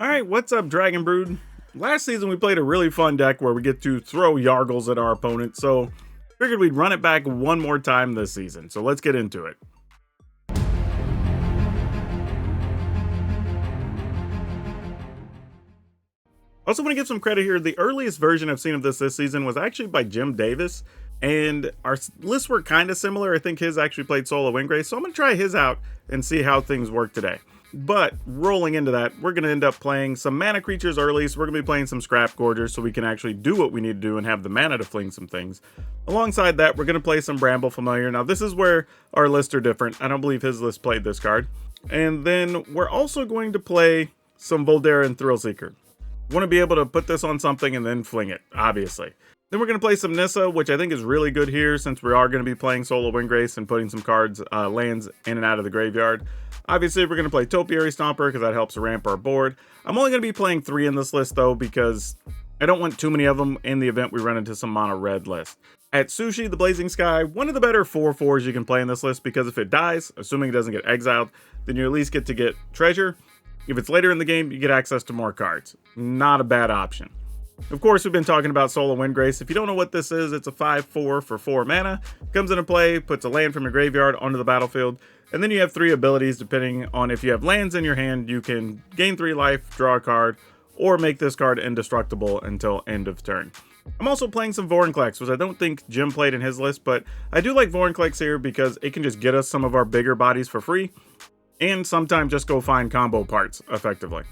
Alright, what's up, Dragon Brood? Last season we played a really fun deck where we get to throw Yargles at our opponent, so figured we'd run it back one more time this season, so let's get into it. Also want to give some credit here. The earliest version I've seen of this season was actually by Jim Davis, and our lists were kind of similar. I think his actually played Solo Windgrace, so I'm going to try his out and see how things work today. But rolling into that, we're going to end up playing some mana creatures early, so we're going to be playing some Scrap Gorgers so we can actually do what we need to do and have the mana to fling some things. Alongside that, we're going to play some Bramble Familiar. Now, this is where our lists are different. I don't believe his list played this card. And then we're also going to play some Voldaire and Thrillseeker. Want to be able to put this on something and then fling it, obviously. Then we're going to play some Nissa, which I think is really good here since we are going to be playing Solo Windgrace and putting some cards, lands in and out of the graveyard. Obviously, we're going to play Topiary Stomper because that helps ramp our board. I'm only going to be playing 3 in this list, though, because I don't want too many of them in the event we run into some mono red list. At Sushi, the Blazing Sky, one of the better 4/4s you can play in this list because if it dies, assuming it doesn't get exiled, then you at least get to get treasure. If it's later in the game, you get access to more cards. Not a bad option. Of course, we've been talking about Solo Windgrace. If you don't know what this is, it's a 5/4 for 4 mana. Comes into play, puts a land from your graveyard onto the battlefield, and then you have 3 abilities depending on if you have lands in your hand. You can gain 3 life, draw a card, or make this card indestructible until end of turn. I'm also playing some Vorinclex, which I don't think Jim played in his list, but I do like Vorinclex here because it can just get us some of our bigger bodies for free, and sometimes just go find combo parts effectively.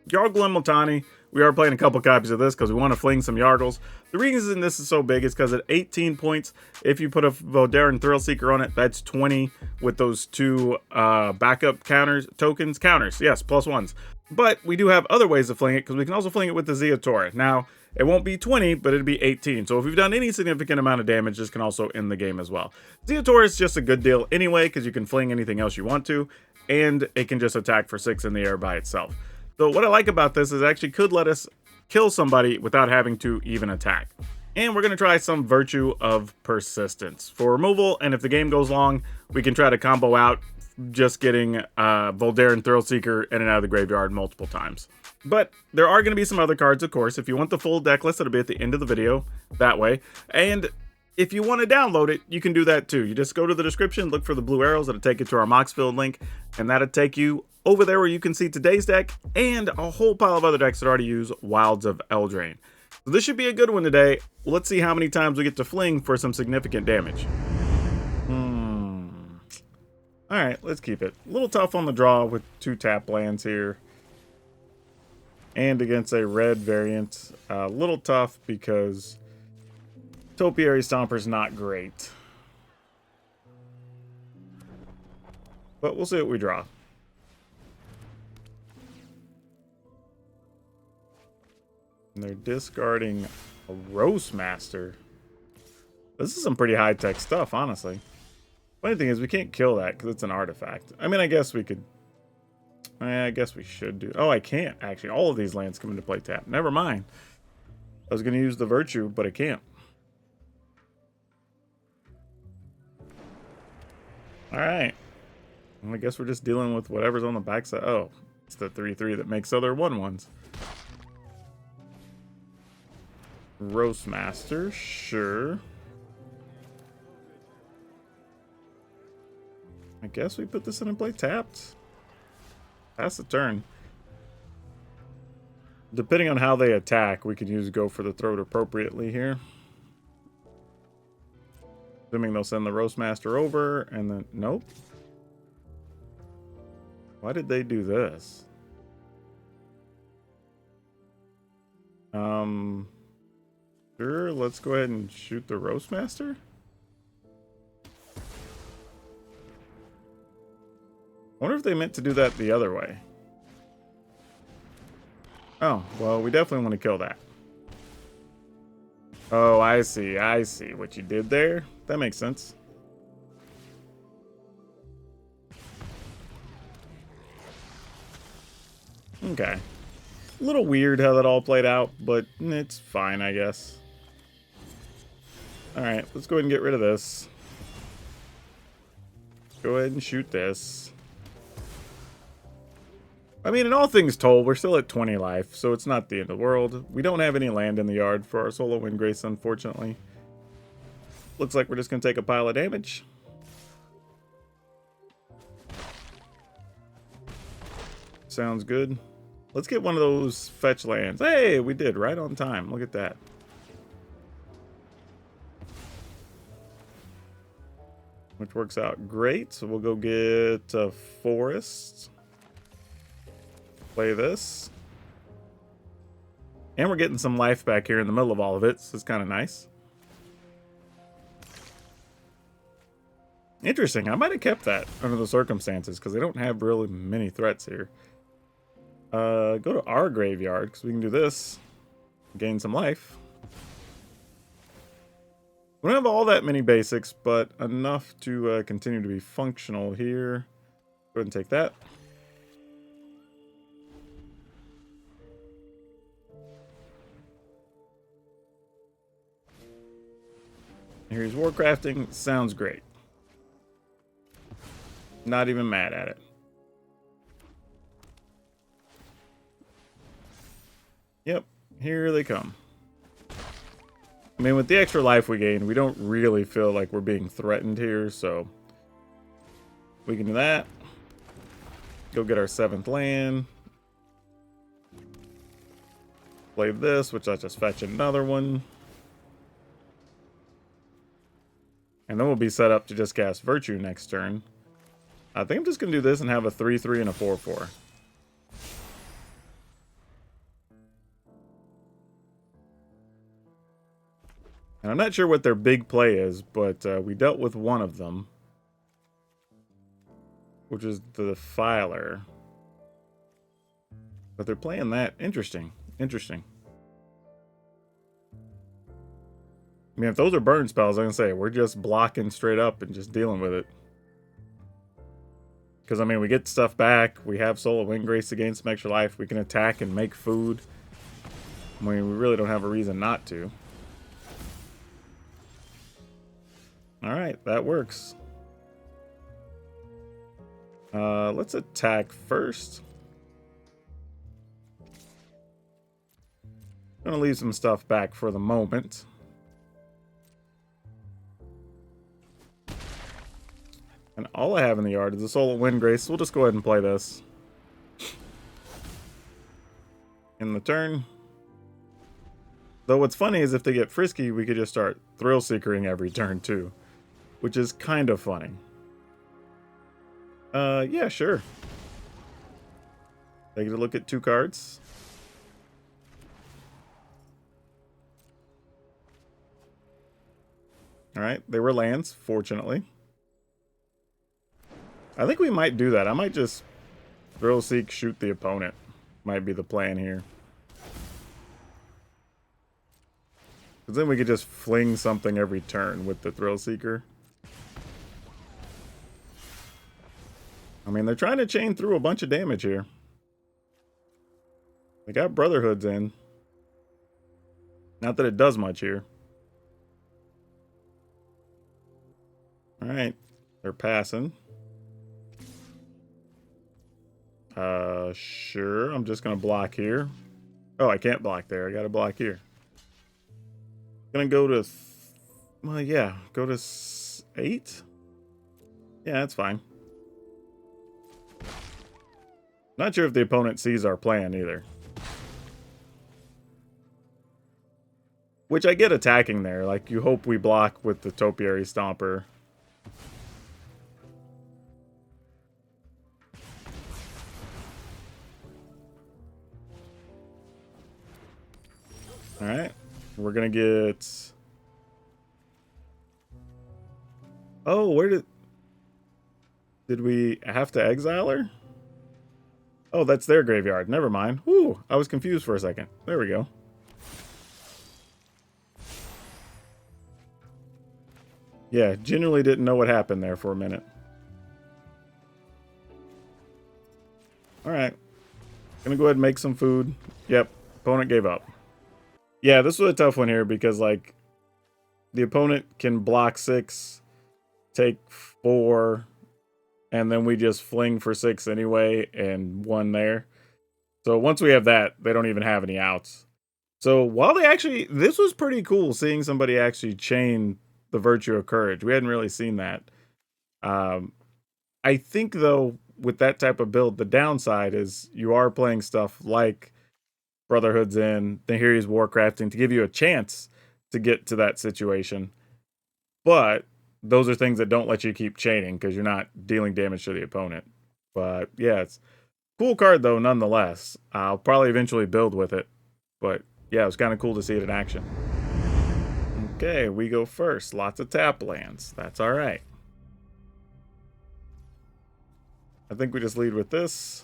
Yargle and Multani, we are playing a couple copies of this because we want to fling some Yargles. The reason this is so big is because at 18 points, if you put a Voldaire and Thrillseeker on it, that's 20 with those 2 backup counters, yes, +1s. But we do have other ways to fling it because we can also fling it with the Zeatora. Now, it won't be 20, but it'd be 18. So if we've done any significant amount of damage, this can also end the game as well. Zeatora is just a good deal anyway because you can fling anything else you want to, and it can just attack for 6 in the air by itself. So what I like about this is it actually could let us kill somebody without having to even attack. And we're going to try some Virtue of Persistence for removal, and if the game goes long, we can try to combo out just getting Voldaire and Thrillseeker in and out of the graveyard multiple times. But there are going to be some other cards, of course. If you want the full deck list, it'll be at the end of the video that way. And if you want to download it, you can do that too. You just go to the description, look for the blue arrows, that'll take you to our Moxfield link, and that'll take you over there where you can see today's deck and a whole pile of other decks that already use Wilds of Eldraine. So this should be a good one today. Let's see how many times we get to fling for some significant damage. Alright, let's keep it. A little tough on the draw with 2 tap lands here. And against a red variant. A little tough because Topiary Stomper's not great. But we'll see what we draw. And they're discarding a Roast Master. This is some pretty high-tech stuff, honestly. Funny thing is, we can't kill that because it's an artifact. I mean, I guess we could... I guess we should do... Oh, I can't, actually. All of these lands come into play tap. Never mind. I was going to use the Virtue, but I can't. Alright. Well, I guess we're just dealing with whatever's on the backside. Oh, it's the 3/3 that makes other 1/1s. Roast Master, sure. I guess we put this in and play tapped. Pass the turn. Depending on how they attack, we can use go for the throat appropriately here. Assuming they'll send the Roast Master over, and then... Nope. Why did they do this? Sure, let's go ahead and shoot the Roast Master. I wonder if they meant to do that the other way. Oh, well, we definitely want to kill that. Oh, I see what you did there. That makes sense. Okay. A little weird how that all played out, but it's fine, I guess. Alright, let's go ahead and get rid of this. Go ahead and shoot this. I mean, in all things told, we're still at 20 life, so it's not the end of the world. We don't have any land in the yard for our Solar Windgrace, unfortunately. Looks like we're just going to take a pile of damage. Sounds good. Let's get one of those fetch lands. Hey, we did right on time. Look at that. Which works out great. So we'll go get a forest. Play this. And we're getting some life back here in the middle of all of it. So it's kind of nice. Interesting. I might have kept that under the circumstances because they don't have really many threats here. Go to our graveyard because we can do this. Gain some life. We don't have all that many basics, but enough to continue to be functional here. Go ahead and take that. Here's Warcrafting. Sounds great. Not even mad at it. Yep, here they come. I mean, with the extra life we gain, we don't really feel like we're being threatened here, so we can do that. Go get our 7th land. Play this, which I'll just fetch another one. And then we'll be set up to just cast Virtue next turn. I think I'm just going to do this and have a 3/3 and a 4/4. And I'm not sure what their big play is, but we dealt with one of them. Which is the Filer. But they're playing that. Interesting. Interesting. I mean, if those are burn spells, I'm going to say, we're just blocking straight up and just dealing with it. Because, I mean, we get stuff back. We have Solar Windgrace to gain some extra life. We can attack and make food. I mean, we really don't have a reason not to. Alright, that works. Let's attack first. I'm going to leave some stuff back for the moment. And all I have in the yard is a Solar Windgrace. We'll just go ahead and play this. In the turn. Though what's funny is if they get frisky, we could just start Thrill Seekering every turn too. Which is kind of funny. Yeah, sure. Take a look at 2 cards. Alright, they were lands, fortunately. I think we might do that. I might just Thrill Seek, shoot the opponent. Might be the plan here. Because then we could just fling something every turn with the Thrill Seeker. I mean, they're trying to chain through a bunch of damage here. They got Brotherhoods in. Not that it does much here. Alright. They're passing. Sure. I'm just going to block here. Oh, I can't block there. I got to block here. Gonna go to... well, yeah. Go to 8? Yeah, that's fine. Not sure if the opponent sees our plan either. Which I get attacking there. Like, you hope we block with the Topiary Stomper. Alright. We're gonna get... oh, where did... did we have to exile her? Oh, that's their graveyard. Never mind. Whew, I was confused for a second. There we go. Yeah, genuinely didn't know what happened there for a minute. Alright. Gonna go ahead and make some food. Yep, opponent gave up. Yeah, this was a tough one here because, like, the opponent can block 6, take 4, and then we just fling for 6 anyway and 1 there. So once we have that, they don't even have any outs. So while they actually, this was pretty cool seeing somebody actually chain the Virtue of Courage. We hadn't really seen that. I think though, with that type of build, the downside is you are playing stuff like Brotherhood's End, the Here's Warcrafting to give you a chance to get to that situation. But those are things that don't let you keep chaining because you're not dealing damage to the opponent. But yeah, it's a cool card though, nonetheless. I'll probably eventually build with it. But yeah, it was kind of cool to see it in action. Okay, we go first. Lots of tap lands. That's all right. I think we just lead with this.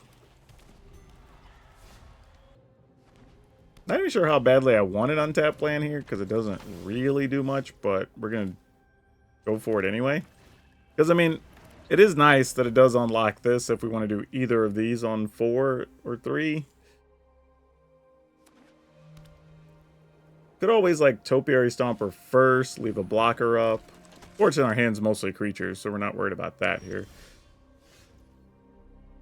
Not even sure how badly I want an untapped land here because it doesn't really do much, but we're going to go for it anyway. Because, I mean, it is nice that it does unlock this if we want to do either of these on 4 or 3. Could always, like, Topiary Stomper first, leave a blocker up. Fortunately, our hand's mostly creatures, so we're not worried about that here.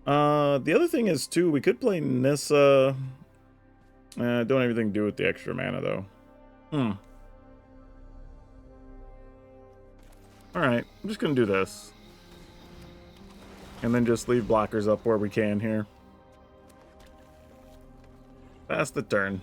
The other thing is, too, we could play Nissa. Don't have anything to do with the extra mana, though. Alright, I'm just going to do this. And then just leave blockers up where we can here. Pass the turn.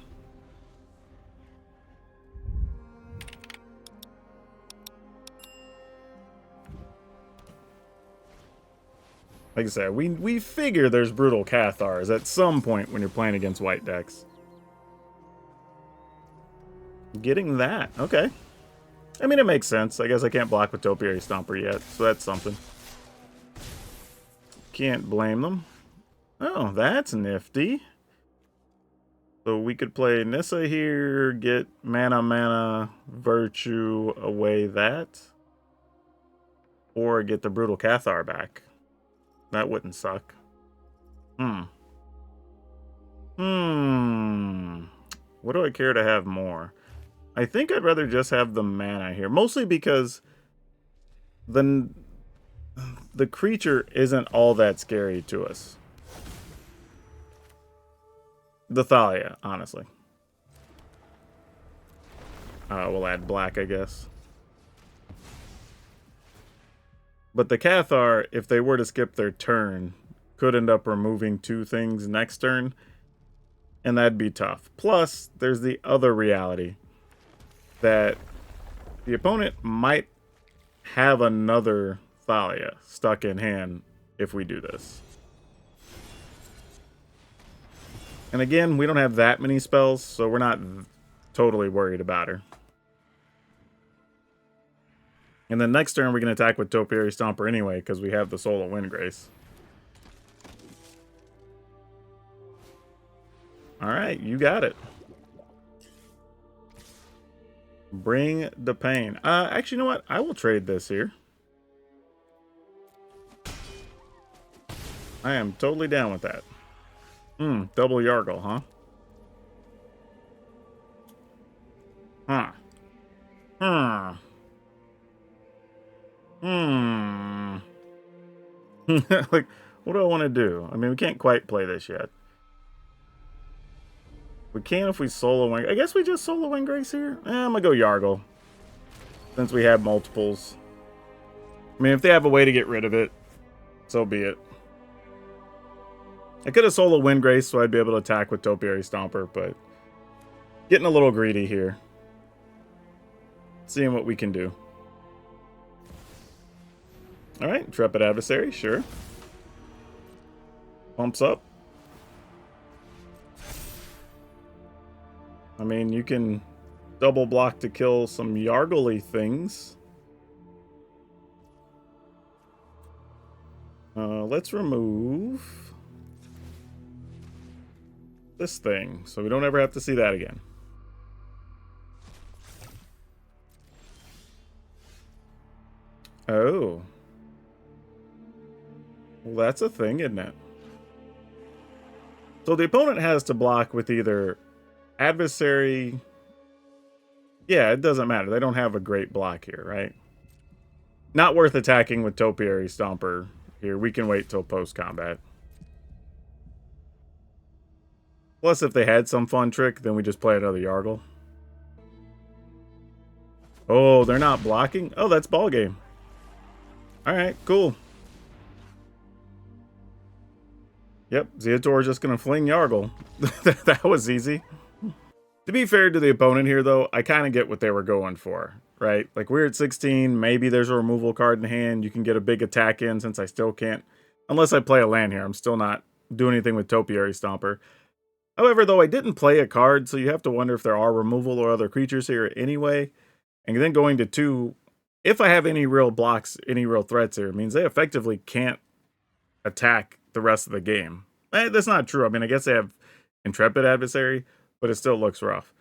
Like I said, we figure there's Brutal Cathars at some point when you're playing against white decks. Getting that. Okay. I mean, it makes sense. I guess I can't block with Topiary Stomper yet, so that's something. Can't blame them. Oh, that's nifty. So we could play Nissa here, get mana, Virtue, away that. Or get the Brutal Cathar back. That wouldn't suck. What do I care to have more? I think I'd rather just have the mana here. Mostly because the creature isn't all that scary to us. The Thalia, honestly. We'll add black, I guess. But the Cathar, if they were to skip their turn, could end up removing 2 things next turn. And that'd be tough. Plus, there's the other reality. That the opponent might have another Thalia stuck in hand if we do this. And again, we don't have that many spells, so we're not totally worried about her. And then next turn we can attack with Topiary Stomper anyway, because we have the Soul of Windgrace. Alright, you got it. Bring the pain. Actually, you know what? I will trade this here. I am totally down with that. Double Yargle, huh? Like, what do I want to do? I mean, we can't quite play this yet. We can if we solo wing. I guess we just solo Windgrace here. I'm gonna go Yargle. Since we have multiples. I mean, if they have a way to get rid of it, so be it. I could have solo Windgrace so I'd be able to attack with Topiary Stomper, but getting a little greedy here. Seeing what we can do. Alright, Intrepid Adversary, sure. Pumps up. I mean, you can double block to kill some Yargle-y things. Let's remove this thing, so we don't ever have to see that again. Oh. Well, that's a thing, isn't it? So the opponent has to block with either adversary... Yeah, it doesn't matter. They don't have a great block here, right? Not worth attacking with Topiary Stomper here. We can wait till post-combat. Plus, if they had some fun trick, then we just play another Yargle. Oh, they're not blocking? Oh, that's ball game. Alright, cool. Yep, Zeotor is just going to fling Yargle. That was easy. To be fair to the opponent here, though, I kind of get what they were going for, right? Like, we're at 16, maybe there's a removal card in hand, you can get a big attack in since I still can't. Unless I play a land here, I'm still not doing anything with Topiary Stomper. However, though, I didn't play a card, so you have to wonder if there are removal or other creatures here anyway. And then going to 2, if I have any real blocks, any real threats here, it means they effectively can't attack the rest of the game. That's not true. I mean, I guess they have Intrepid Adversary, but it still looks rough.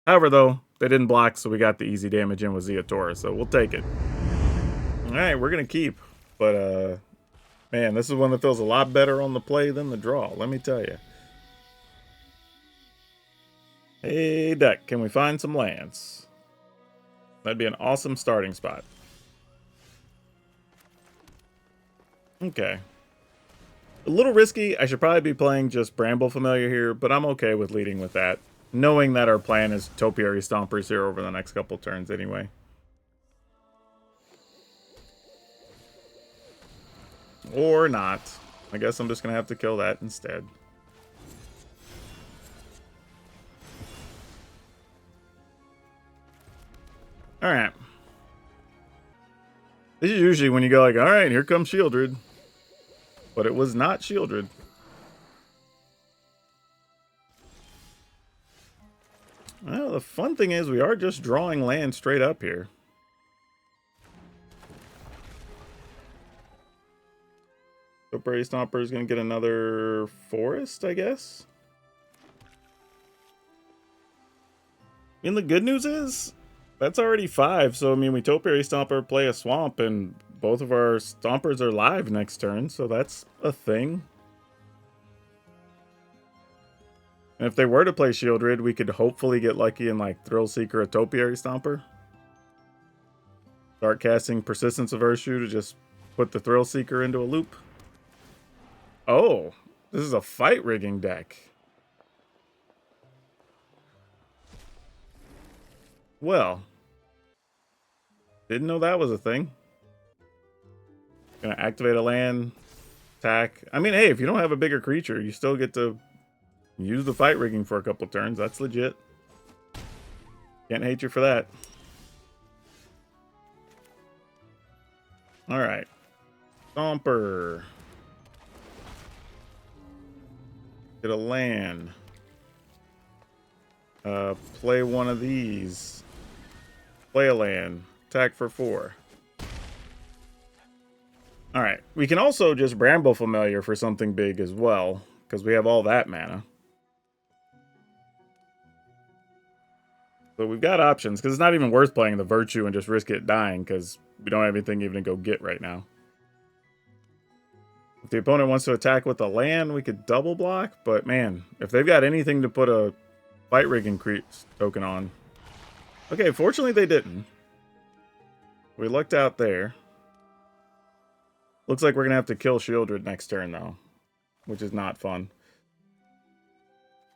However, though, they didn't block, so we got the easy damage in with Zeotor, so we'll take it. Alright, we're going to keep. But, man, this is one that feels a lot better on the play than the draw, let me tell you. Hey, deck, can we find some lands? That'd be an awesome starting spot. Okay. A little risky. I should probably be playing just Bramble Familiar here, but I'm okay with leading with that. Knowing that our plan is Topiary Stompers here over the next couple turns anyway. Or not. I guess I'm just going to have to kill that instead. Alright. This is usually when you go like, alright, here comes Shieldred. But it was not Shieldred. Well, the fun thing is we are just drawing land straight up here. Topiary Stomper is going to get another forest, I guess. And the good news is, that's already 5, so I mean, we Topiary Stomper, play a swamp, and both of our Stompers are live next turn, so that's a thing. And if they were to play Shieldred, we could hopefully get lucky and like Thrill Seeker a Topiary Stomper. Start casting Persistence of Earthshoe to just put the Thrill Seeker into a loop. Oh, this is a Fight Rigging deck. Well, didn't know that was a thing. Gonna activate a land, attack. I mean, hey, if you don't have a bigger creature, you still get to use the Fight Rigging for a couple turns. That's legit. Can't hate you for that. Alright. Stomper. Get a land. Play one of these. Play a land. Attack for 4. Alright. We can also just Bramble Familiar for something big as well, because we have all that mana. So we've got options, because it's not even worth playing the Virtue and just risk it dying, because we don't have anything even to go get right now. If the opponent wants to attack with a land, we could double block, but man, if they've got anything to put a Fight Rigging token on. Okay, fortunately they didn't. We lucked out there. Looks like we're going to have to kill Shieldred next turn, though, which is not fun.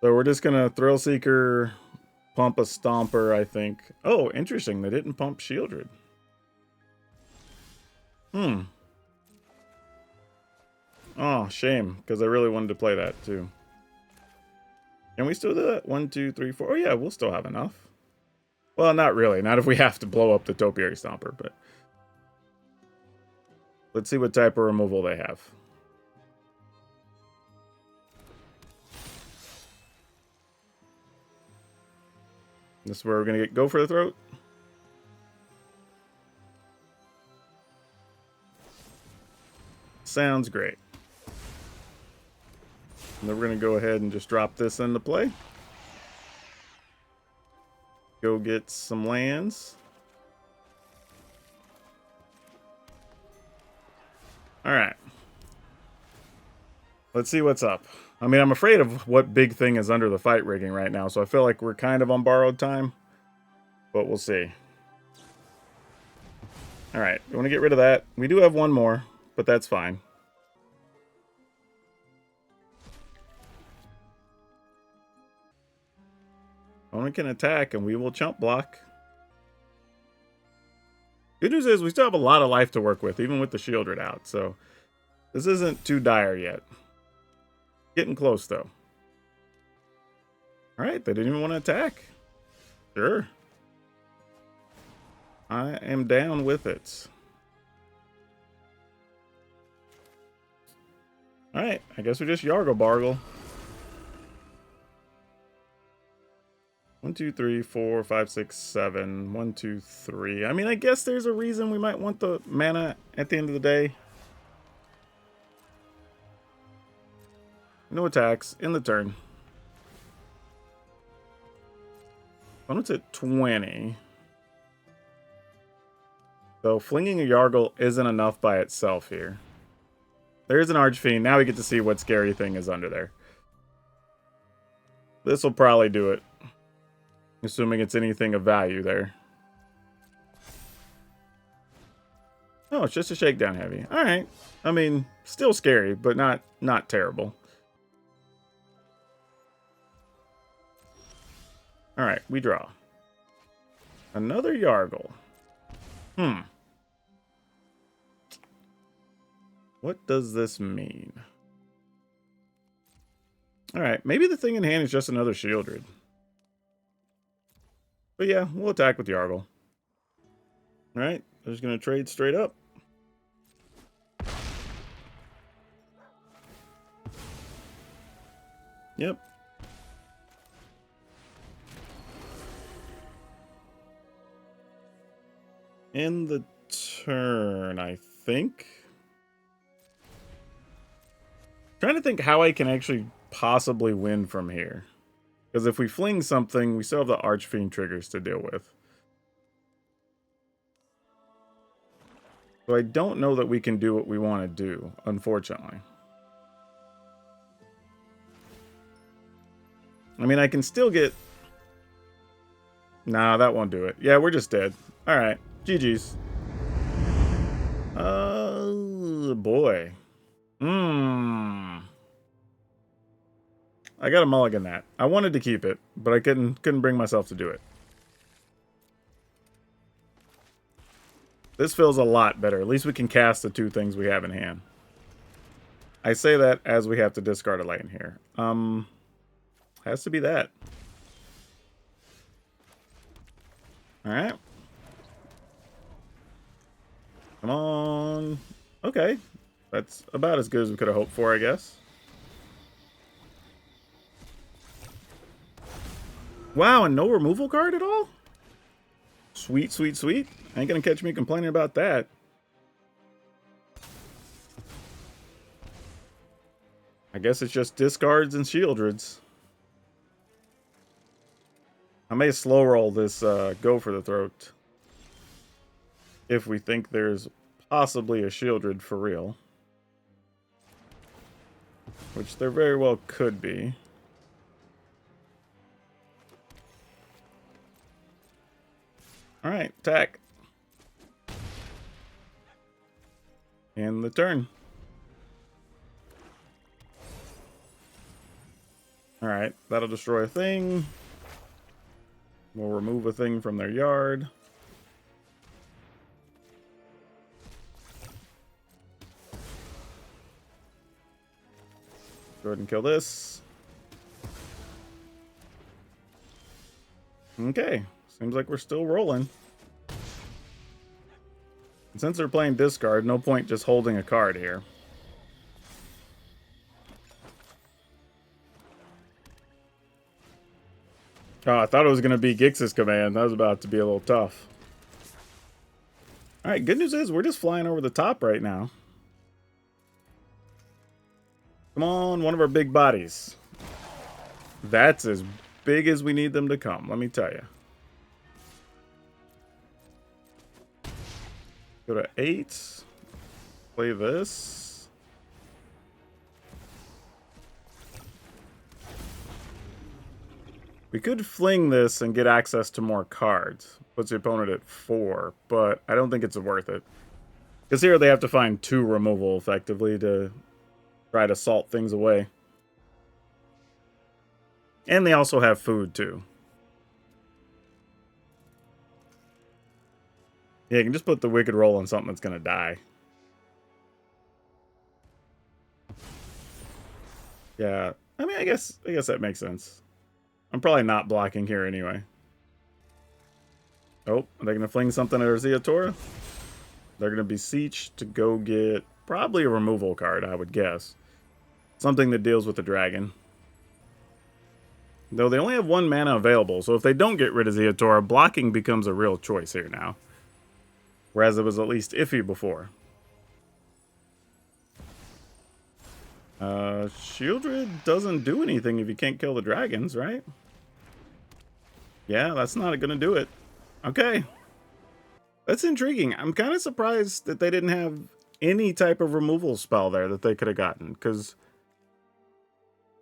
So we're just going to Thrill Seeker, pump a Stomper, I think. Oh, interesting. They didn't pump Shieldred. Oh, shame, because I really wanted to play that, too. Can we still do that? 1, 2, 3, 4. Oh, yeah, we'll still have enough. Well, not really. Not if we have to blow up the Topiary Stomper, but... Let's see what type of removal they have. This is where we're going to go for the throat. Sounds great. And then we're going to go ahead and just drop this into play. Go get some lands. Alright. Let's see what's up. I mean, I'm afraid of what big thing is under the Fight Rigging right now, so I feel like we're kind of on borrowed time. But we'll see. Alright, we want to get rid of that. We do have one more, but that's fine. Opponent can attack and we will chump block. Good news is we still have a lot of life to work with, even with the Shieldred out, so this isn't too dire yet. Getting close, though. Alright, they didn't even want to attack. Sure. I am down with it. Alright, I guess we just Yargle Bargle. 1, 2, 3, 4, 5, 6, 7. 1, 2, 3. I mean, I guess there's a reason we might want the mana at the end of the day. No attacks in the turn. Opponent's at 20. So flinging a Yargle isn't enough by itself here. There's an Archfiend. Now we get to see what scary thing is under there. This will probably do it. Assuming it's anything of value there. Oh, it's just a Shakedown Heavy. Alright. I mean, still scary, but not terrible. Alright, we draw. Another Yargle. What does this mean? Alright, maybe the thing in hand is just another Shieldred. But yeah, we'll attack with Yargle. Alright, they're just going to trade straight up. Yep. In the turn, I think. Trying to think how I can actually possibly win from here. Because if we fling something, we still have the Archfiend triggers to deal with. So I don't know that we can do what we want to do, unfortunately. I mean, I can still get... Nah, that won't do it. Yeah, we're just dead. Alright, GG's. Oh, boy. I got to mulligan that. I wanted to keep it, but I couldn't bring myself to do it. This feels a lot better. At least we can cast the two things we have in hand. I say that as we have to discard a lane here. Has to be that. Alright. Come on. Okay. That's about as good as we could have hoped for, I guess. Wow, and no removal card at all? Sweet, sweet, sweet. Ain't gonna catch me complaining about that. I guess it's just discards and Shieldreds. I may slow roll this Go for the Throat. If we think there's possibly a Shieldred for real. Which there very well could be. Alright, attack. And the turn. Alright, that'll destroy a thing. We'll remove a thing from their yard. Go ahead and kill this. Okay, seems like we're still rolling. And since they're playing discard, no point just holding a card here. Oh, I thought it was going to be Gix's command. That was about to be a little tough. Alright, good news is we're just flying over the top right now. Come on, one of our big bodies. That's as big as we need them to come, let me tell you. Go to 8. Play this. We could fling this and get access to more cards. Puts the opponent at 4, but I don't think it's worth it. Because here they have to find 2 removal effectively to try to salt things away. And they also have food too. Yeah, you can just put the Wicked Roll on something that's gonna die. Yeah, I mean, I guess that makes sense. I'm probably not blocking here anyway. Oh, are they gonna fling something at our Zeatora? They're gonna beseech to go get probably a removal card, I would guess. Something that deals with the dragon. Though they only have 1 mana available, so if they don't get rid of Zeatora, blocking becomes a real choice here now. Whereas it was at least iffy before. Shieldred doesn't do anything if you can't kill the dragons, right? Yeah, that's not gonna do it. Okay. That's intriguing. I'm kind of surprised that they didn't have any type of removal spell there that they could have gotten, because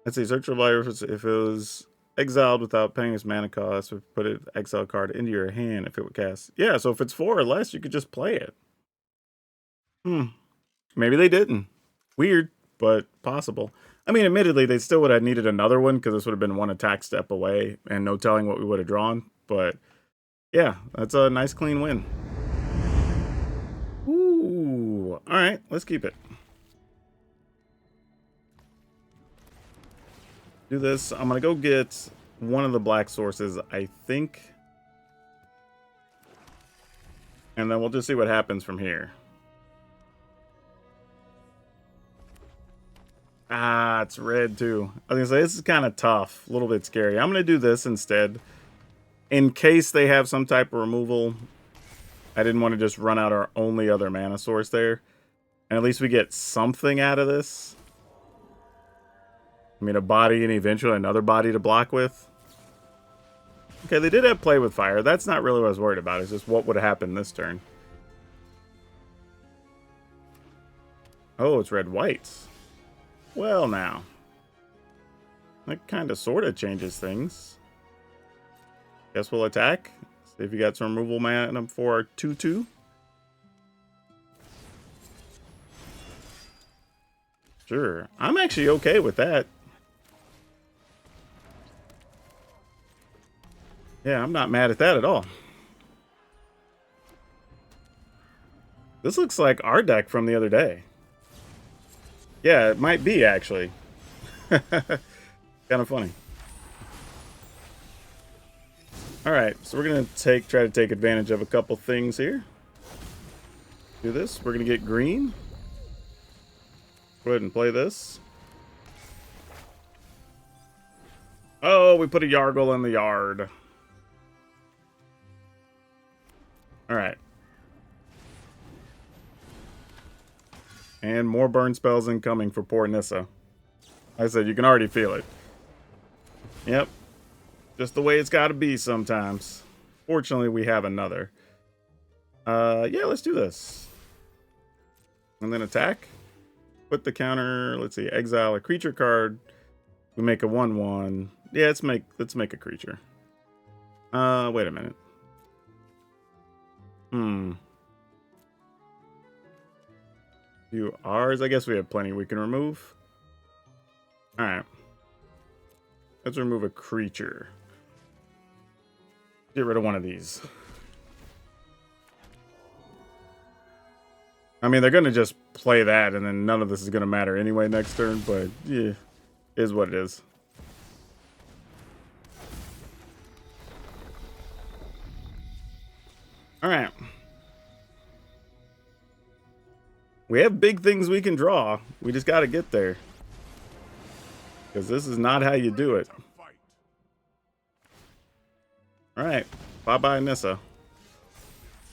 let's see, search for life if it was exiled without paying its mana cost, we put an exile card into your hand if it would cast. Yeah, so if it's 4 or less, you could just play it. Maybe they didn't. Weird, but possible. I mean, admittedly, they still would have needed another one, because this would have been 1 attack step away, and no telling what we would have drawn. But yeah, that's a nice clean win. Ooh, all right, let's keep it. Do this. I'm gonna go get one of the black sources, I think, and then we'll just see what happens from here. Ah, it's red too. I was gonna say, this is kind of tough, a little bit scary. I'm gonna do this instead, in case they have some type of removal. I didn't want to just run out our only other mana source there, and at least we get something out of this. I mean, a body and eventually another body to block with. Okay, they did have play with fire. That's not really what I was worried about. It's just what would have happened this turn. Oh, it's red-white. Well, now. That kind of sort of changes things. Guess we'll attack. See if you got some removal mana for our 2/2. Sure. I'm actually okay with that. Yeah, I'm not mad at that at all. This looks like our deck from the other day. Yeah, it might be, actually. Kind of funny. Alright, so we're going to try to take advantage of a couple things here. Do this. We're going to get green. Go ahead and play this. Oh, we put a Yargle in the yard. Alright. And more burn spells incoming for poor Nissa. Like I said, you can already feel it. Yep. Just the way it's got to be sometimes. Fortunately, we have another. Yeah, let's do this. And then attack. Put the counter, let's see, exile a creature card. We make a 1/1. Yeah, let's make a creature. Wait a minute. Few R's. I guess we have plenty we can remove. Alright. Let's remove a creature. Get rid of one of these. I mean, they're going to just play that, and then none of this is going to matter anyway next turn, but yeah, is what it is. Alright. We have big things we can draw. We just got to get there. Because this is not how you do it. Alright. Bye-bye, Nissa.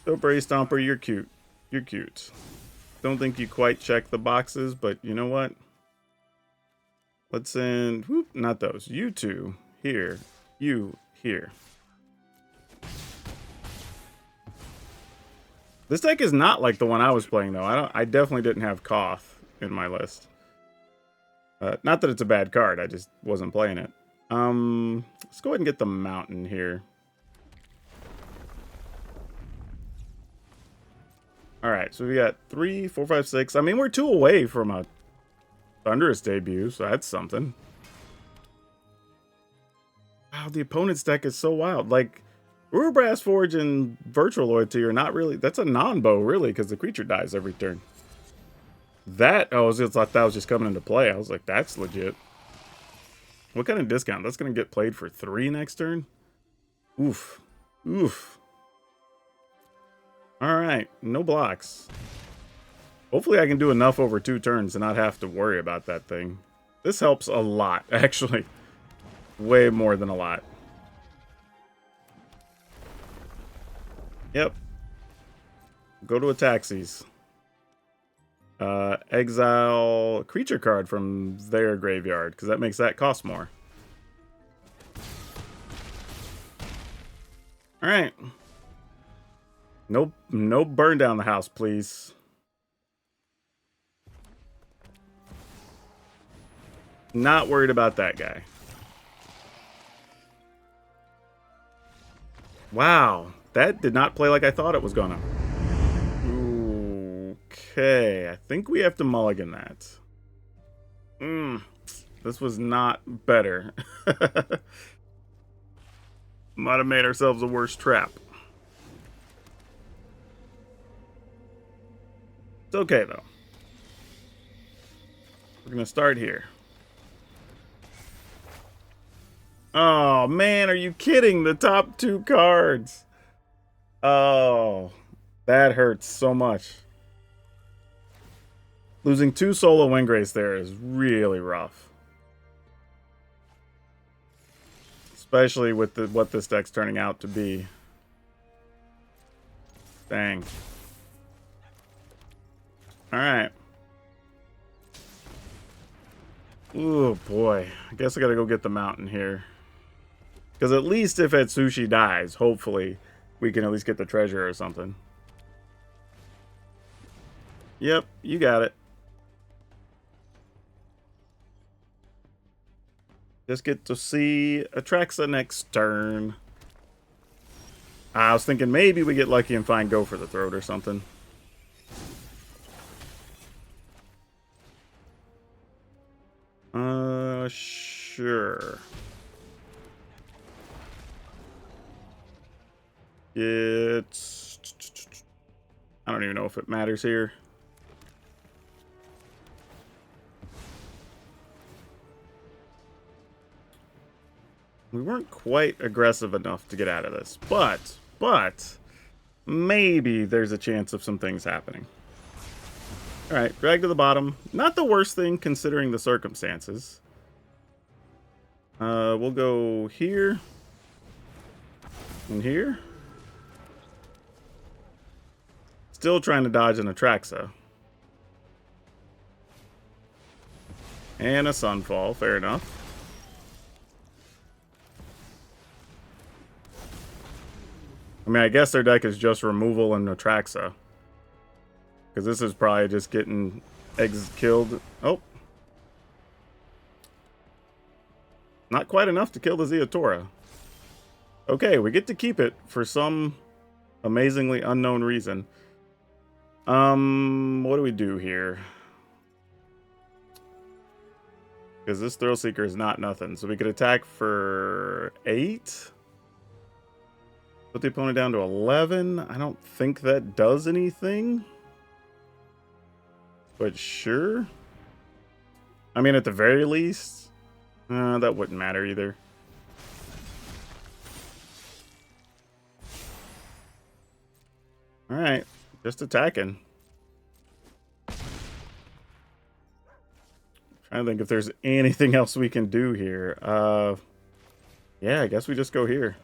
Stowberry Stomper, you're cute. You're cute. Don't think you quite check the boxes, but you know what? Let's send... Whoop, not those. You two. Here. You. Here. This deck is not like the one I was playing, though. I definitely didn't have Koth in my list. Not that it's a bad card. I just wasn't playing it. Let's go ahead and get the mountain here. Alright, so we got 3, 4, 5, 6. I mean, we're 2 away from a Thunderous debut, so that's something. Wow, the opponent's deck is so wild. Like, Brass Forge and Virtual Loyalty are not really... That's a non-bow, really, because the creature dies every turn. That... Oh, I thought that was just coming into play. I was like, that's legit. What kind of discount? That's going to get played for 3 next turn? Oof. Oof. Alright, no blocks. Hopefully I can do enough over 2 turns to not have to worry about that thing. This helps a lot, actually. Way more than a lot. Yep. Go to a taxis. Exile a creature card from their graveyard, because that makes that cost more. Alright. No burn down the house, please. Not worried about that guy. Wow. That did not play like I thought it was gonna. Okay. I think we have to mulligan that. This was not better. Might have made ourselves a worse trap. It's okay, though. We're going to start here. Oh, man, are you kidding? The top 2 cards. Oh, that hurts so much. Losing 2 solo Wingrace there is really rough. Especially with what this deck's turning out to be. Dang. Alright. Oh boy. I guess I gotta go get the mountain here. Because at least if Atsushi dies, hopefully, we can at least get the treasure or something. Yep, you got it. Just get to see Atraxa next turn. I was thinking maybe we get lucky and find Go for the Throat or something. Sure. It's... I don't even know if it matters here. We weren't quite aggressive enough to get out of this, but maybe there's a chance of some things happening. All right, drag to the bottom. Not the worst thing considering the circumstances. We'll go here and here. Still trying to dodge an Atraxa. And a Sunfall, fair enough. I mean, I guess their deck is just removal and Atraxa. Because this is probably just getting eggs killed. Oh. Not quite enough to kill the Zeotora. Okay, we get to keep it for some amazingly unknown reason. What do we do here? Because this Thrill Seeker is not nothing. So we could attack for 8. Put the opponent down to 11. I don't think that does anything. But sure. I mean, at the very least, that wouldn't matter either. Alright, just attacking. Trying to think if there's anything else we can do here. Yeah, I guess we just go here.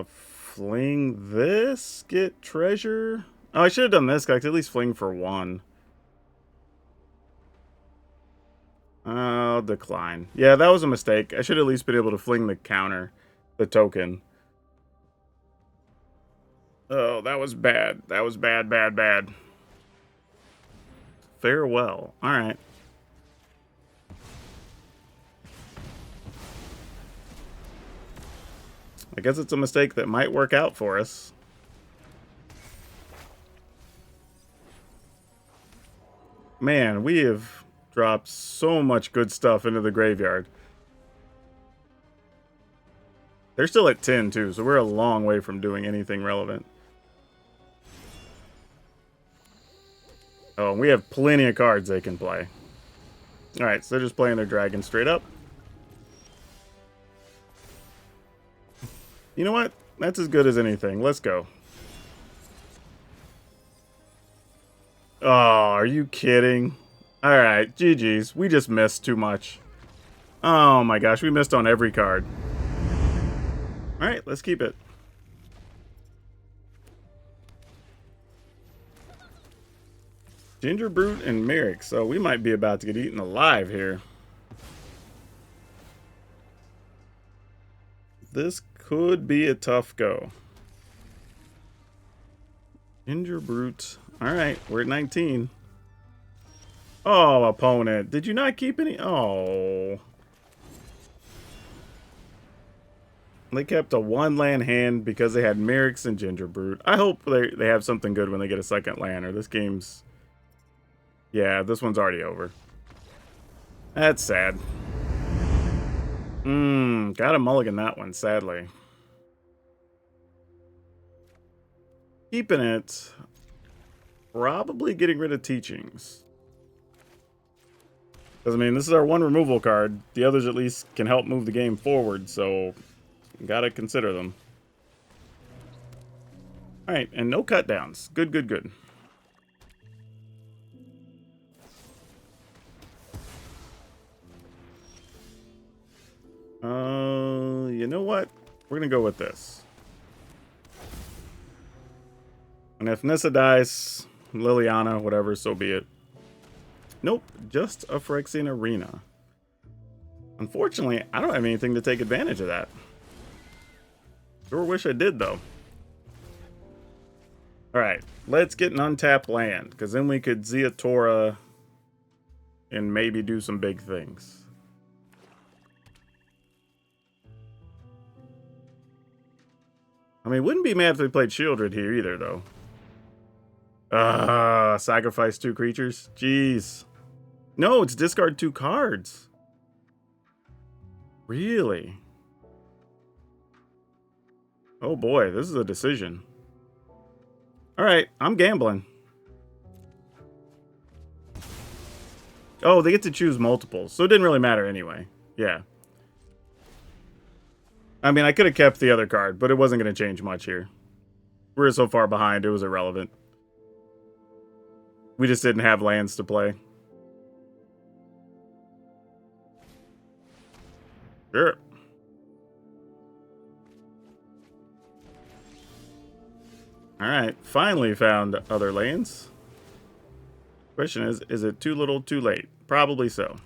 Fling this, get treasure. Oh, I should have done this, guys. At least fling for 1. I'll decline. Yeah, that was a mistake. I should at least been able to fling the counter, the token. Oh, that was bad. That was bad, bad, bad. Farewell. All right. I guess it's a mistake that might work out for us. Man, we have dropped so much good stuff into the graveyard. They're still at 10 too, so we're a long way from doing anything relevant. Oh, we have plenty of cards they can play. Alright, so they're just playing their dragon straight up. You know what? That's as good as anything. Let's go. Oh, are you kidding? Alright, GG's. We just missed too much. Oh my gosh, we missed on every card. Alright, let's keep it. Ginger Brute and Merrick, so we might be about to get eaten alive here. This could be a tough go. Ginger Brute. Alright, we're at 19. Oh, opponent. Did you not keep any? Oh. They kept a 1-land hand because they had Merrick's and Ginger Brute. I hope they have something good when they get a second land, or this game's... Yeah, this one's already over. That's sad. Gotta mulligan that one, sadly. Keeping it. Probably getting rid of teachings. Because, I mean, this is our one removal card. The others at least can help move the game forward, so... Gotta consider them. Alright, and no cut downs. Good, good, good. You know what? We're gonna go with this. And if Nissa dies, Liliana, whatever, so be it. Nope, just a Phyrexian Arena. Unfortunately, I don't have anything to take advantage of that. Sure wish I did, though. Alright, let's get an untapped land, because then we could Zia Tora and maybe do some big things. I mean, wouldn't be mad if we played Shieldred here either, though. Sacrifice 2 creatures? Jeez. No, it's discard 2 cards. Really? Oh boy, this is a decision. Alright, I'm gambling. Oh, they get to choose multiples, so it didn't really matter anyway. Yeah. I mean, I could have kept the other card, but it wasn't going to change much here. We were so far behind, it was irrelevant. We just didn't have lands to play. Sure. Alright, finally found other lands. Question is it too little, too late? Probably so.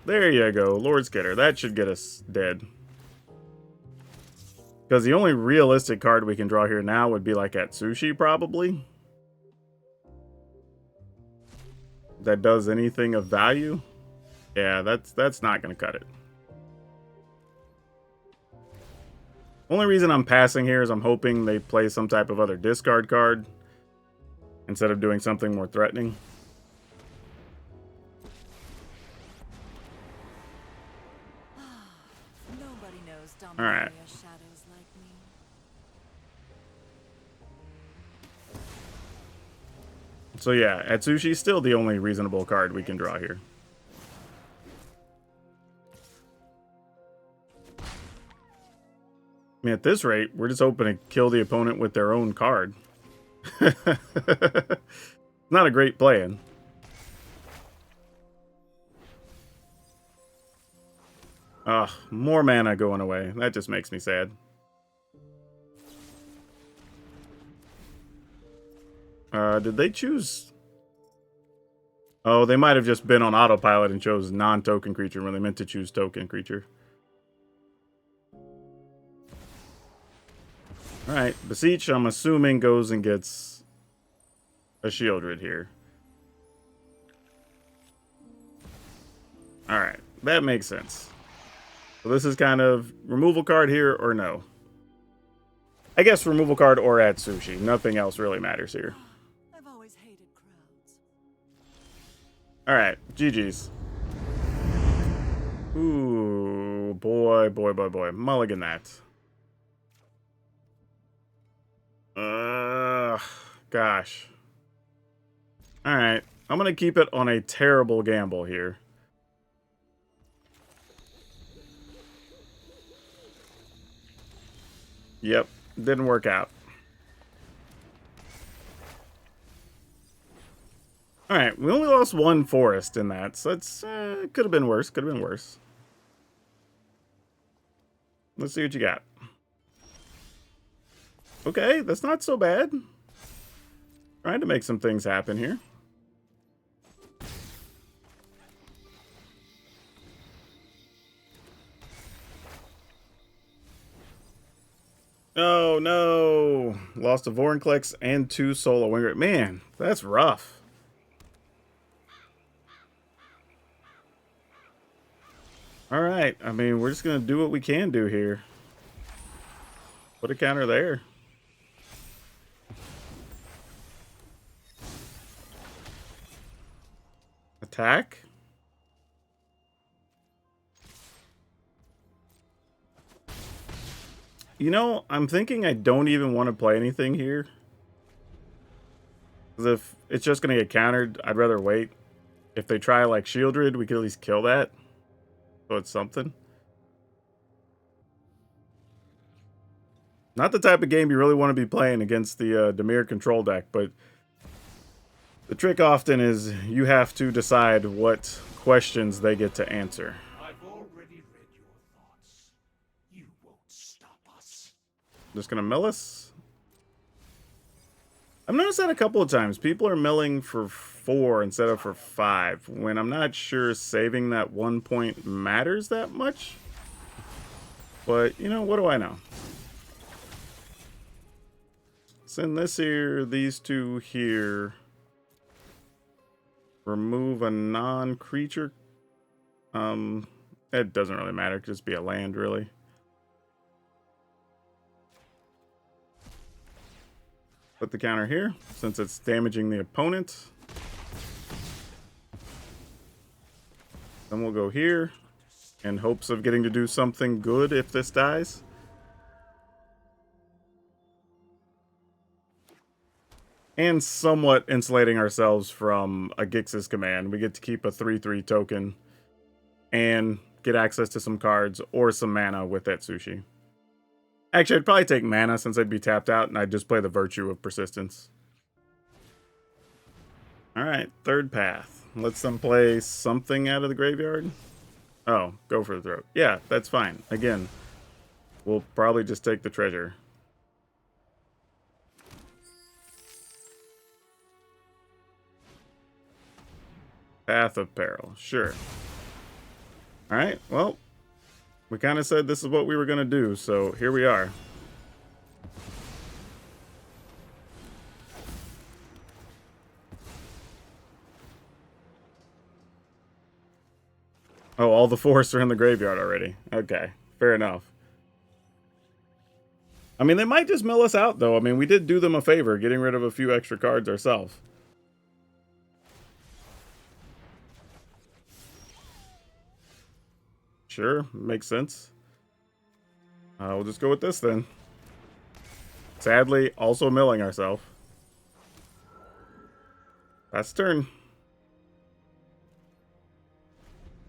There you go, Lord's Getter. That should get us dead. Because the only realistic card we can draw here now would be like Atsushi, probably. That does anything of value. Yeah, that's not going to cut it. Only reason I'm passing here is I'm hoping they play some type of other discard card instead of doing something more threatening. All right. So yeah, Atsushi's still the only reasonable card we can draw here. I mean, at this rate, we're just hoping to kill the opponent with their own card. Not a great plan. Ugh, more mana going away. That just makes me sad. Did they choose? Oh, they might have just been on autopilot and chose non-token creature when they meant to choose token creature. Alright, Beseech, I'm assuming, goes and gets a Shieldred here. Alright, that makes sense. So this is kind of removal card here or no? I guess removal card or Atsushi. Nothing else really matters here. I've always hated crowds. All right, GG's. Ooh, boy, boy, boy, boy. Mulligan that. Gosh. All right, I'm gonna keep it on a terrible gamble here. Yep, didn't work out. All right, we only lost one forest in that, so it's could have been worse. Could have been worse. Let's see what you got. Okay, that's not so bad. Trying to make some things happen here. Oh no! Lost a Vorinclex and 2 Solar Winger. Man, that's rough. Alright, I mean, we're just gonna do what we can do here. Put a counter there. Attack? You know, I'm thinking I don't even want to play anything here. Because if it's just going to get countered, I'd rather wait. If they try like Shieldred, we could at least kill that. So it's something. Not the type of game you really want to be playing against the Dimir control deck, but the trick often is you have to decide what questions they get to answer. I've already read your thoughts. You won't stop us. Just gonna mill us? I've noticed that a couple of times. People are milling for 4 instead of for 5, when I'm not sure saving that 1 point matters that much. But, you know, what do I know? Send this here, these 2 here. Remove a non-creature. It doesn't really matter. It could just be a land, really. Put the counter here, since it's damaging the opponent. Then we'll go here, in hopes of getting to do something good if this dies. And somewhat insulating ourselves from a Gix's command. We get to keep a 3/3 token and get access to some cards or some mana with that sushi. Actually, I'd probably take mana since I'd be tapped out, and I'd just play the Virtue of Persistence. Alright, third path. Let's them play something out of the graveyard. Oh, go for the throat. Yeah, that's fine. Again, we'll probably just take the treasure. Path of Peril, sure. Alright, well, we kind of said this is what we were going to do, so here we are. Oh, all the forests are in the graveyard already. Okay, fair enough. I mean, they might just mill us out, though. I mean, we did do them a favor, getting rid of a few extra cards ourselves. Sure, makes sense. We'll just go with this then. Sadly, also milling ourselves. That's turn.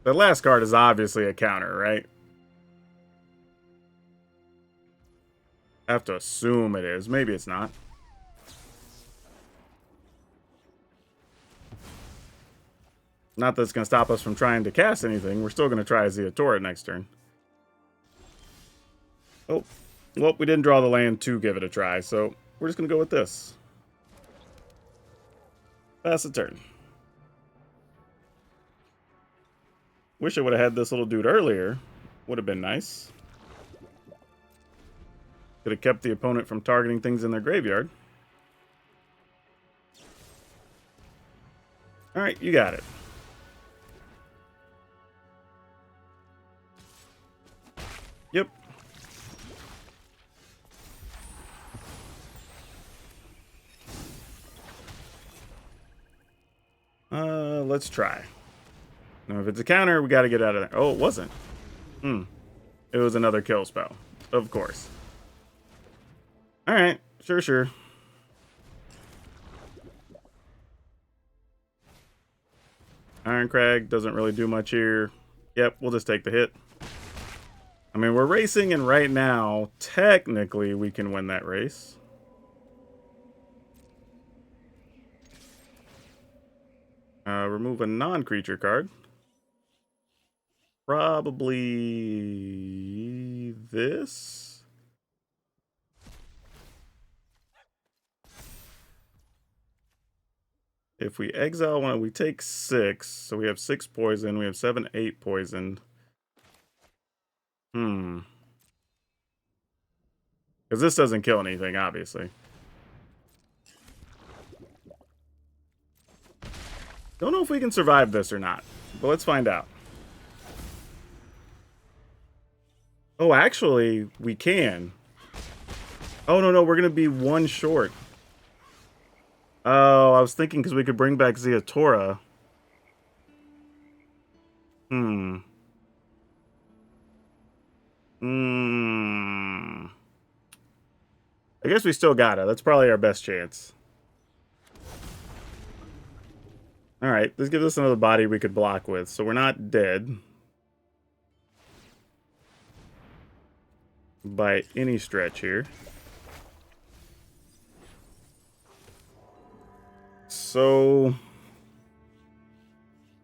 The last card is obviously a counter, right? I have to assume it is. Maybe it's not. Not that it's going to stop us from trying to cast anything. We're still going to try Zeatora next turn. Oh, well, we didn't draw the land to give it a try, so we're just going to go with this. Pass the turn. Wish I would have had this little dude earlier. Would have been nice. Could have kept the opponent from targeting things in their graveyard. Alright, you got it. Yep. Let's try. Now, if it's a counter, we got to get out of there. Oh, it wasn't. It was another kill spell. Of course. Alright, sure. Iron Crag doesn't really do much here. Yep, we'll just take the hit. I mean, we're racing, and right now, technically, we can win that race. Remove a non-creature card. Probably this. If we exile one, we take 6. So we have 6 poison. We have 7, 8 poisoned. Because this doesn't kill anything, obviously. Don't know if we can survive this or not, but let's find out. Oh, actually, we can. Oh, no, we're going to be 1 short. Oh, I was thinking because we could bring back Zeatora. I guess we still got it. That's probably our best chance. Alright, this gives us another body we could block with, so we're not dead. By any stretch here. So,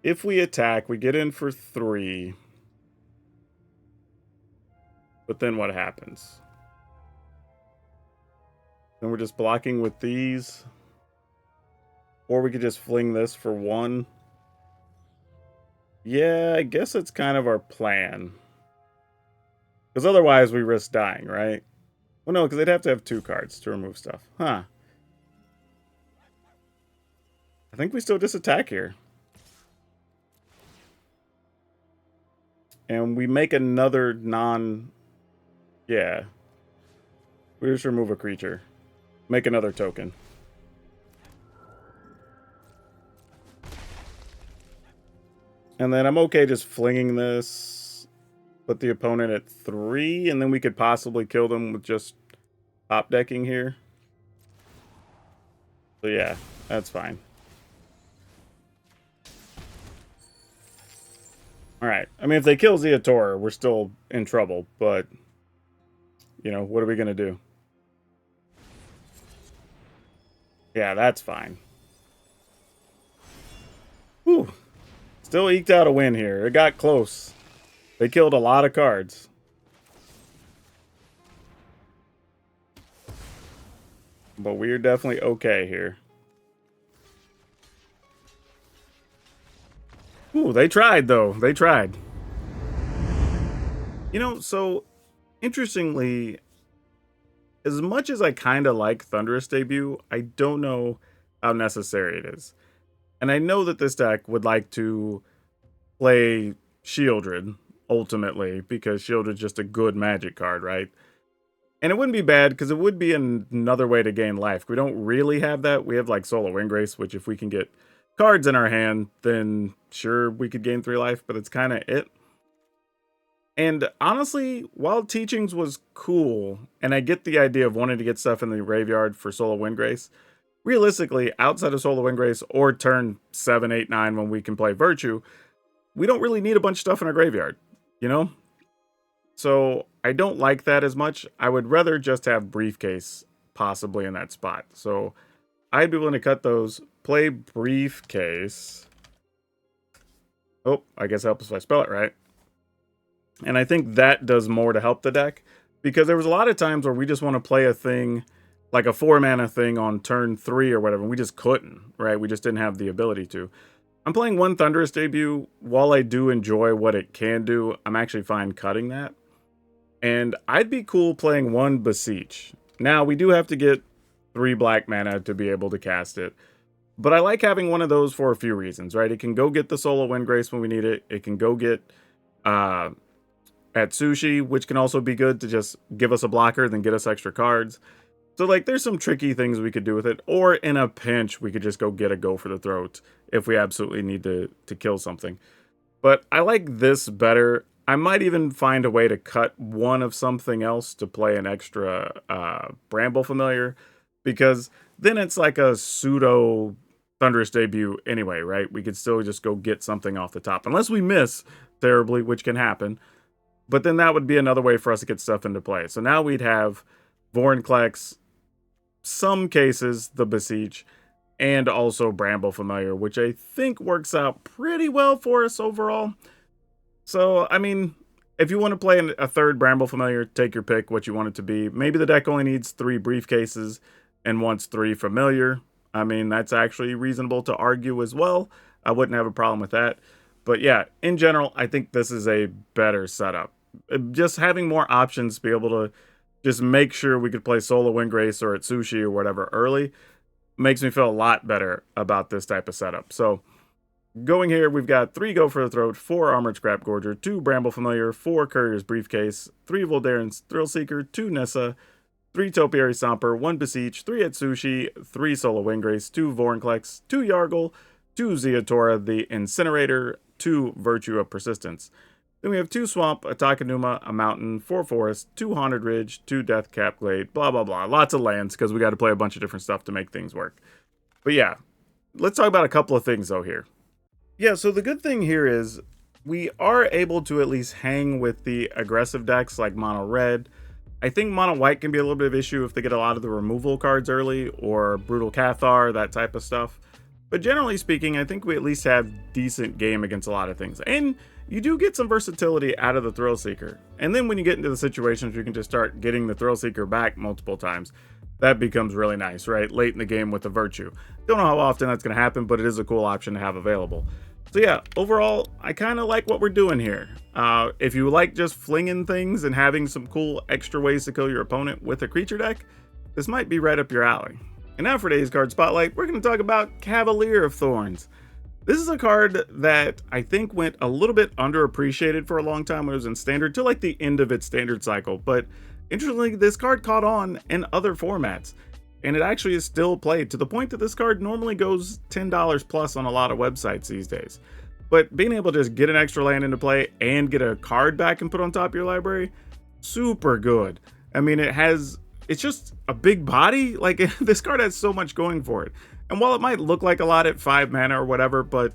if we attack, we get in for 3. But then what happens? Then we're just blocking with these. Or we could just fling this for 1. Yeah, I guess it's kind of our plan. Because otherwise we risk dying, right? Well, no, because they'd have to have 2 cards to remove stuff. Huh. I think we still just attack here. And we make another non... Yeah. We just remove a creature. Make another token. And then I'm okay just flinging this. Put the opponent at 3. And then we could possibly kill them with just top decking here. So yeah, that's fine. Alright. I mean, if they kill Zeatora, we're still in trouble. But, you know, what are we going to do? Yeah, that's fine. Whew. Still eked out a win here. It got close. They killed a lot of cards. But we're definitely okay here. Ooh, they tried, though. They tried. You know, so, interestingly, as much as I kind of like Thunderous Debut, I don't know how necessary it is. And I know that this deck would like to play Shieldred, ultimately, because Shieldred's just a good magic card, right? And it wouldn't be bad, because it would be another way to gain life. We don't really have that. We have, like, Solar Windgrace, which if we can get cards in our hand, then sure, we could gain 3 life, but it's kind of it. And honestly, while Teachings was cool, and I get the idea of wanting to get stuff in the graveyard for Solar Windgrace, realistically, outside of Solar Windgrace or turn 7, 8, 9 when we can play Virtue, we don't really need a bunch of stuff in our graveyard, you know? So I don't like that as much. I would rather just have Briefcase possibly in that spot. So I'd be willing to cut those, play Briefcase. Oh, I guess it helps if I spell it right. And I think that does more to help the deck, because there was a lot of times where we just want to play a thing, like a 4-mana thing on turn 3 or whatever, and we just couldn't, right? We just didn't have the ability to. I'm playing 1 Thunderous Debut. While I do enjoy what it can do, I'm actually fine cutting that. And I'd be cool playing 1 Beseech. Now, we do have to get 3 black mana to be able to cast it. But I like having one of those for a few reasons, right? It can go get the Solar Windgrace when we need it. It can go get Atsushi, which can also be good to just give us a blocker, then get us extra cards. So like there's some tricky things we could do with it, or in a pinch we could just go get a go for the throat if we absolutely need to kill something. But I like this better. I might even find a way to cut one of something else to play an extra Bramble Familiar, because then it's like a pseudo Thunderous Debut anyway, right? We could still just go get something off the top, unless we miss terribly, which can happen. But then that would be another way for us to get stuff into play. So now we'd have Vorinclex, some cases the Beseech, and also Bramble Familiar, which I think works out pretty well for us overall. So, I mean, if you want to play a third Bramble Familiar, take your pick what you want it to be. Maybe the deck only needs 3 Briefcases and wants 3 Familiar. I mean, that's actually reasonable to argue as well. I wouldn't have a problem with that. But yeah, in general, I think this is a better setup. Just having more options to be able to just make sure we could play Solar Windgrace or Atsushi or whatever early makes me feel a lot better about this type of setup. So going here, we've got 3 Go for the Throat, 4 Armored Scrap Gorger, 2 Bramble Familiar, 4 Courier's Briefcase, 3 Voldaren's Thrill Seeker, 2 Nissa, 3 Topiary Somper, 1 Beseech, 3 Atsushi, 3 Solar Windgrace, 2 Vorinclex, 2 Yargle, 2 Zeotora the Incinerator, 2 Virtue of Persistence. Then we have 2 Swamp, a Takenuma, a Mountain, 4 Forest, 2 Haunted Ridge, 2 Deathcap Glade, blah, blah, blah. Lots of lands, because we got to play a bunch of different stuff to make things work. But yeah, let's talk about a couple of things, though, here. Yeah, so the good thing here is we are able to at least hang with the aggressive decks like Mono Red. I think Mono White can be a little bit of an issue if they get a lot of the removal cards early, or Brutal Cathar, that type of stuff. But generally speaking, I think we at least have decent game against a lot of things. And you do get some versatility out of the Thrill Seeker. And then when you get into the situations where you can just start getting the Thrill Seeker back multiple times, that becomes really nice, right? Late in the game with the Virtue. Don't know how often that's going to happen, but it is a cool option to have available. So yeah, overall, I kind of like what we're doing here. If you like just flinging things and having some cool extra ways to kill your opponent with a creature deck, this might be right up your alley. And now for today's card spotlight, we're going to talk about Cavalier of Thorns. This is a card that I think went a little bit underappreciated for a long time when it was in Standard, till like the end of its Standard cycle. But interestingly, this card caught on in other formats, and it actually is still played, to the point that this card normally goes $10 plus on a lot of websites these days. But being able to just get an extra land into play and get a card back and put on top of your library, super good. I mean, it's just a big body. Like, this card has so much going for it. And while it might look like a lot at 5 mana or whatever, but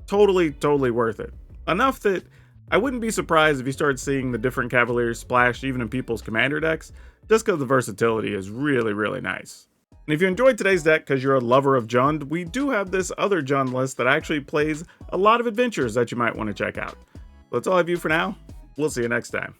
totally worth it. Enough that I wouldn't be surprised if you start seeing the different Cavaliers splashed even in people's commander decks, just because the versatility is really nice. And if you enjoyed today's deck because you're a lover of Jund, we do have this other Jund list that actually plays a lot of adventures that you might want to check out. That's all I have you for now. We'll see you next time.